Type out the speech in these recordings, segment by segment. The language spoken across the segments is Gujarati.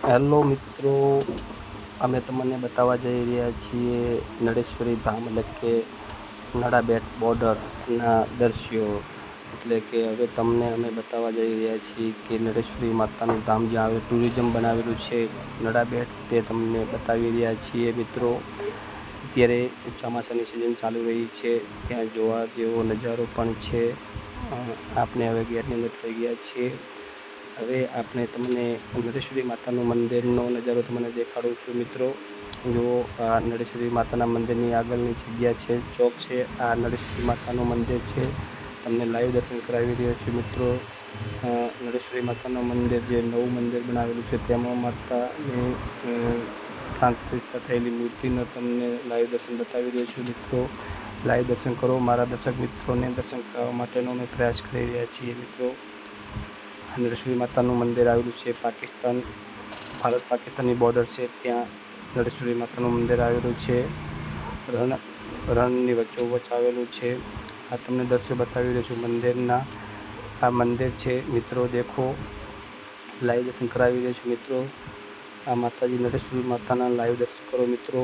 હેલો મિત્રો, અમે તમને બતાવવા જઈ રહ્યા છીએ નળેશ્વરી ધામ એટલે કે નડાબેટ બોર્ડરના દ્રશ્યો. એટલે કે હવે તમને અમે બતાવવા જઈ રહ્યા છીએ કે નળેશ્વરી માતાનું ધામ જ્યાં આવે ટુરિઝમ બનાવેલું છે નડાબેટ, તે તમને બતાવી રહ્યા છીએ મિત્રો. અત્યારે ચોમાસાની સિઝન ચાલુ રહી છે, ત્યાં જોવા જેવો નજારો પણ છે. આપણે હવે ગેટની અંદર થઈ ગયા છીએ. હવે આપણે તમને નળેશ્વરી માતાનું મંદિરનો નજારો તમને દેખાડું છું મિત્રો. જો આ નળેશ્વરી માતાના મંદિરની આગળની જગ્યા છે, ચોક છે. આ નળેશ્વરી માતાનું મંદિર છે, તમને લાઈવ દર્શન કરાવી રહ્યો છું મિત્રો. નળેશ્વરી માતાનું મંદિર જે નવું મંદિર બનાવેલું છે તેમાં માતાની પ્રાણ પ્રતિષ્ઠા થયેલી મૂર્તિનો તમને લાઈવ દર્શન બતાવી રહ્યો છું મિત્રો. લાઈવ દર્શન કરો. મારા દર્શક મિત્રોને દર્શન કરાવવા માટેનો અમે પ્રયાસ કરી રહ્યા છીએ મિત્રો. નળેશ્વરી માતાનું મંદિર આવેલું છે ભારત પાકિસ્તાનની બોર્ડર છે, ત્યાં નળેશ્વરી માતાનું મંદિર આવેલું છે. રણની વચ્ચોવચ્ચ આવેલું છે. આ તમને દ્રશ્યો બતાવી રહ્યો છું મંદિરના. આ મંદિર છે મિત્રો, દેખો. લાઈવ દર્શન કરાવી રહ્યો છું મિત્રો. આ માતાજી નળેશ્વરી માતાના લાઈવ દર્શન કરો મિત્રો.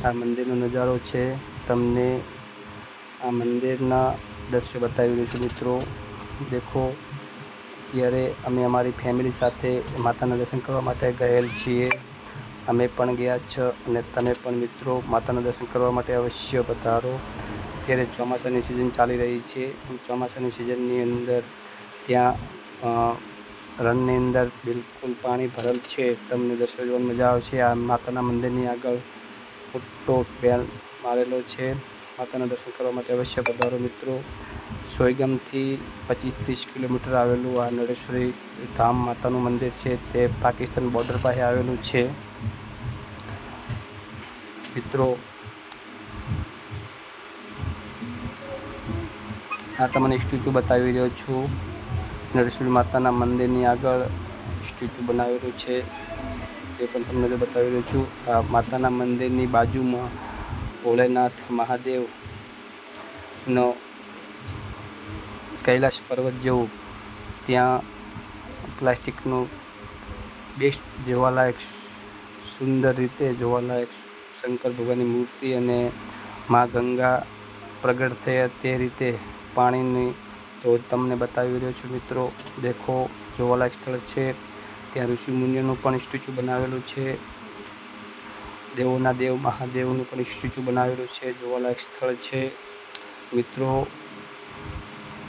આ મંદિરનો નજારો છે, તમને આ મંદિરના દ્રશ્યો બતાવી રહ્યો છું મિત્રો. દેખો. ત્યારે અમે અમારી ફેમિલી સાથે માતાના દર્શન કરવા માટે ગયેલ છીએ. અમે પણ ગયા છે અને તમે પણ મિત્રો માતાના દર્શન કરવા માટે અવશ્ય પધારો. અત્યારે ચોમાસાની સિઝન ચાલી રહી છે. ચોમાસાની સિઝનની અંદર ત્યાં રણની અંદર બિલકુલ પાણી ભરેલ છે. તમને દર્શન જોવાની મજા આવશે. આ માતાના મંદિરની આગળ મોટો બેન મારેલો છે. માતાના દર્શન કરવા માટે અવશ્ય પધારો મિત્રો. સોયગામથી 25-30 કિલોમીટર આવેલું આ નળેશ્વરી ધામ માતાનું મંદિર છે, તે પાકિસ્તાન બોર્ડર પાસે આવેલું છે મિત્રો. આ તમને સ્ટેચ્યુ બતાવી રહ્યો છું. નળેશ્વરી માતાના મંદિરની આગળ સ્ટેચ્યુ બનાવેલું છે, તે પણ તમને બતાવી રહ્યો છું. આ માતાના મંદિરની બાજુમાં ભોલેનાથ મહાદેવનો કૈલાશ પર્વત જેવું ત્યાં પ્લાસ્ટિકનું બેસ્ટ જોવાલાયક, સુંદર રીતે જોવાલાયક શંકર ભગવાનની મૂર્તિ અને મા ગંગા પ્રગટ થયા તે રીતે પાણીની ધોધ તમને બતાવી રહ્યો છું મિત્રો. દેખો, જોવાલાયક સ્થળ છે. ત્યાં ઋષિમુનિઓનું પણ સ્ટેચ્યુ બનાવેલું છે. દેવોના દેવ મહાદેવનું પણ સ્ટેચ્યુ બનાવેલું છે. જોવાલાયક સ્થળ છે મિત્રો.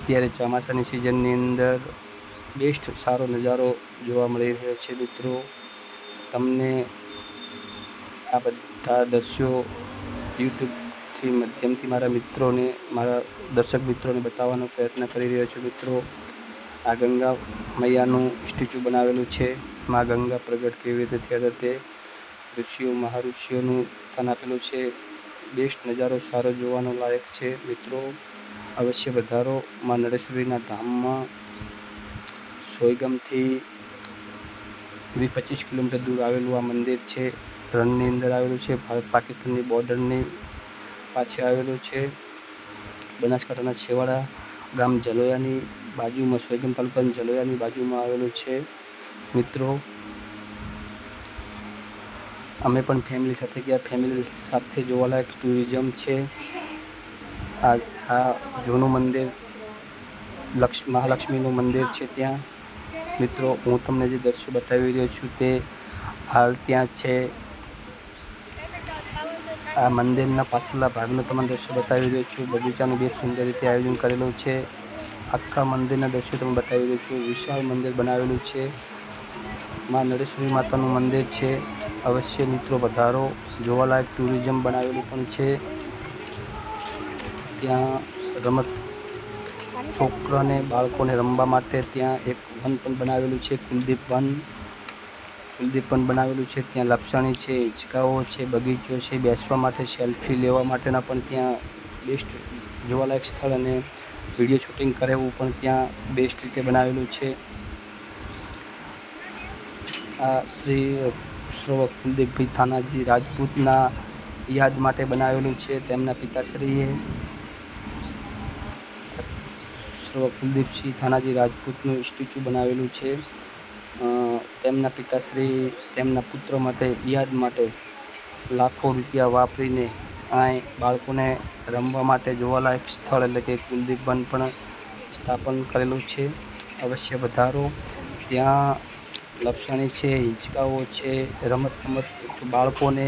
અત્યારે ચોમાસાની સિઝનની અંદર બેસ્ટ સારો નજારો જોવા મળી રહ્યો છે મિત્રો. તમને આ બધા દ્રશ્યો યુટ્યુબથી માધ્યમથી મારા દર્શક મિત્રોને બતાવવાનો પ્રયત્ન કરી રહ્યો છું મિત્રો. આ ગંગા મૈયાનું સ્ટેચ્યુ બનાવેલું છે. મા ગંગા પ્રગટ કેવી રીતે થયા હતા તે ઋષિઓ મહાઋષિઓનું સ્થાન આપેલું છે. બેસ્ટ નજારો સારો જોવાનો લાયક છે મિત્રો. અવશ્ય પધારો. મા નળેશ્વરીના ધામમાં સોયગામથી 20-25 કિલોમીટર દૂર આવેલું આ મંદિર છે. રણની અંદર આવેલું છે. ભારત પાકિસ્તાનની બોર્ડરની પાછે આવેલું છે. બનાસકાંઠાના છેવાડા ગામ જલોયાની બાજુમાં, સોયગામ તાલુકાની જલોયાની બાજુમાં આવેલું છે મિત્રો. અમે પણ ફેમિલી સાથે ગયા. ફેમિલી સાથે જોવાલાયક ટુરિઝમ છે. આ જૂનું મંદિર મહાલક્ષ્મીનું મંદિર છે ત્યાં મિત્રો. હું તમને જે દ્રશ્યો બતાવી રહ્યો છું તે હાલ ત્યાં છે. આ મંદિરના પાછળના ભાગનો તમને દ્રશ્યો બતાવી રહ્યો છું. બગીચાનું બે સુંદર રીતે આયોજન કરેલું છે. આખા મંદિરના દ્રશ્યો તમને બતાવી રહ્યો છું. વિશાળ મંદિર બનાવેલું છે. મા નળેશ્વરી માતાનું મંદિર છે. અવશ્ય મિત્રો પધારો. જોવાલાયક ટુરિઝમ બનાવેલું પણ છે. ત્યાં છોકરાને બાળકોને રમવા માટે ત્યાં એક વન પણ બનાવેલું છે, કુલદીપ વન બનાવેલું છે. ત્યાં લપસણી છે, હિંચકાઓ છે, બગીચો છે, બેસવા માટે, સેલ્ફી લેવા માટેના પણ ત્યાં બેસ્ટ જોવાલાયક સ્થળ અને વિડીયો શૂટિંગ કરે એવું પણ ત્યાં બેસ્ટ રીતે બનાવેલું છે. આ શ્રી કુલદીપભાઈ થાનાજી રાજપૂતના યાદ માટે બનાવેલું છે. તેમના પિતાશ્રીએ કુલદીપસિંહ થાનાજી રાજપૂતનું સ્ટેચ્યુ બનાવેલું છે. તેમના પિતાશ્રી તેમના પુત્ર માટે યાદ માટે લાખો રૂપિયા વાપરીને અહીં બાળકોને રમવા માટે જોવાલાયક સ્થળ એટલે કે કુલદીપ વન પણ સ્થાપન કરેલું છે. અવશ્ય પધારો. ત્યાં લપસણી છે, હિંચકાઓ છે, રમત બાળકોને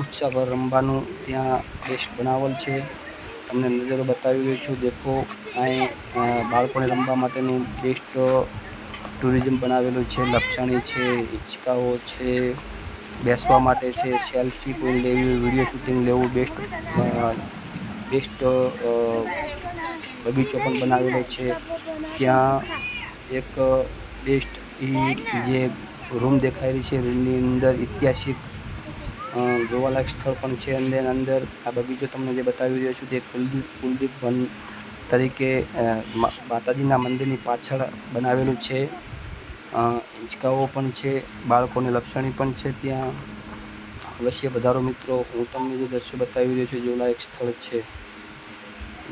ઉત્સાહભર રમવાનું ત્યાં બેસ્ટ બનાવેલ છે. તમને નજારો બતાવી રહ્યો છું. દેખો અહીં બાળકોને રમવા માટેનું બેસ્ટ ટુરિઝમ બનાવેલું છે. લપસણી છે, હિંચકાઓ છે, બેસવા માટે છે, સેલ્ફી કોઈ લેવી, વિડીયો શૂટિંગ લેવું, બેસ્ટ બગીચો પણ બનાવેલો છે. ત્યાં એક બેસ્ટ જે રૂમ દેખાઈ રહી છે, રૂમની અંદર ઐતિહાસિક જોવાલાયક સ્થળ પણ છે. અંદર આ બગીચો તમને જે બતાવી રહ્યો છું તે કુલદીપ વન તરીકે માતાજીના મંદિરની પાછળ બનાવેલું છે. હિંચકાઓ પણ છે, બાળકોની લપસણી પણ છે. ત્યાં અવશ્ય પધારો મિત્રો. હું તમને જે દ્રશ્યો બતાવી રહ્યો છું જોવાલાયક સ્થળ છે.